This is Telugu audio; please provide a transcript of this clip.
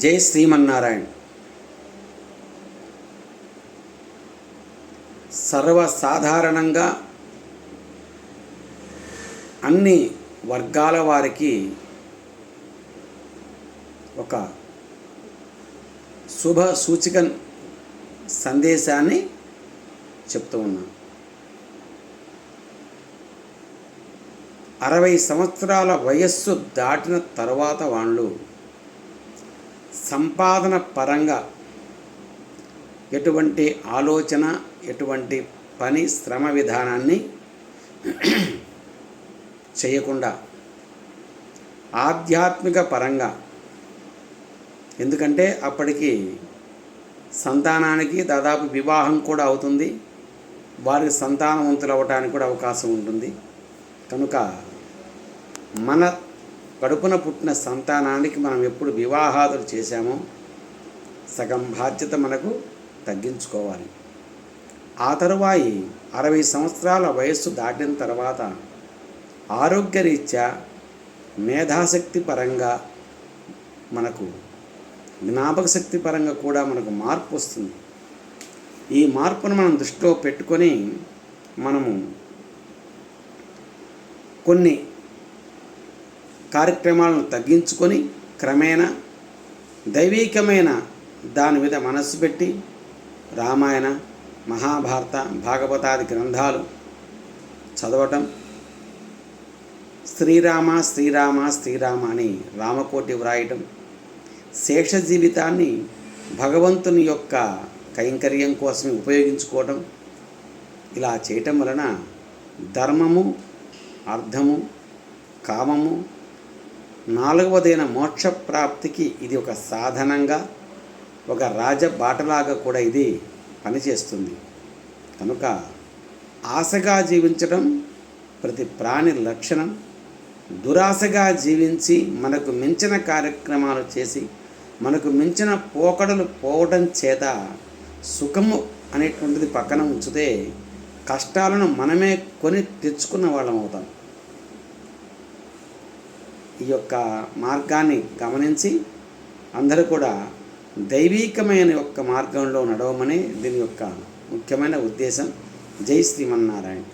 జై శ్రీమన్నారాయణ. సర్వసాధారణంగా అన్ని వర్గాల వారికి ఒక శుభ సూచిక సందేశాన్ని చెప్తూ ఉన్నాను. 60 సంవత్సరాల వయస్సు దాటిన తర్వాత వాళ్ళు సంపాదన పరంగా ఎటువంటి ఆలోచన, ఎటువంటి పని, శ్రమ విధానాన్ని చేయకుండా ఆధ్యాత్మిక పరంగా, ఎందుకంటే అప్పటికి సంతానానికి దాదాపు వివాహం కూడా అవుతుంది, వారికి సంతానవంతులు అవ్వడానికి కూడా అవకాశం ఉంటుంది. కనుక మన కడుపున పుట్టిన సంతానానికి మనం ఎప్పుడు వివాహాదులు చేశామో సగం బాధ్యత మనకు తగ్గించుకోవాలి. ఆ తరువాయి 60 సంవత్సరాల వయస్సు దాటిన తర్వాత ఆరోగ్యరీత్యా, మేధాశక్తి పరంగా, మనకు జ్ఞాపక శక్తి పరంగా కూడా మనకు మార్పు వస్తుంది. ఈ మార్పును మనం దృష్టిలో పెట్టుకొని మనము కొన్ని కార్యక్రమాలను తగ్గించుకొని క్రమేణా దైవీకమైన దాని మీద మనస్సు పెట్టి రామాయణ, మహాభారత, భాగవతాది గ్రంథాలు చదవటం, శ్రీరామ శ్రీరామ శ్రీరామ అని రామకోటి వ్రాయటం, శేష జీవితాన్ని భగవంతుని యొక్క కైంకర్యం కోసమే ఉపయోగించుకోవటం, ఇలా చేయటం వలన ధర్మము, అర్థము, కామము, 4వదైన మోక్ష ప్రాప్తికి ఇది ఒక సాధనంగా, ఒక రాజబాటలాగా కూడా ఇది పనిచేస్తుంది. కనుక ఆశగా జీవించడం ప్రతి ప్రాణి లక్షణం. దురాశగా జీవించి మనకు మించిన కార్యక్రమాలు చేసి మనకు మించిన పోకడలు పోవడం చేత సుఖము అనేటువంటిది పక్కన ఉంచితే కష్టాలను మనమే కొని తెచ్చుకున్న వాళ్ళం అవుతాం. ఈ యొక్క మార్గాన్ని గమనించి అందరూ కూడా దైవీకమైన యొక్క మార్గంలో నడవమని దీని యొక్క ముఖ్యమైన ఉద్దేశం. జై శ్రీమన్నారాయణ.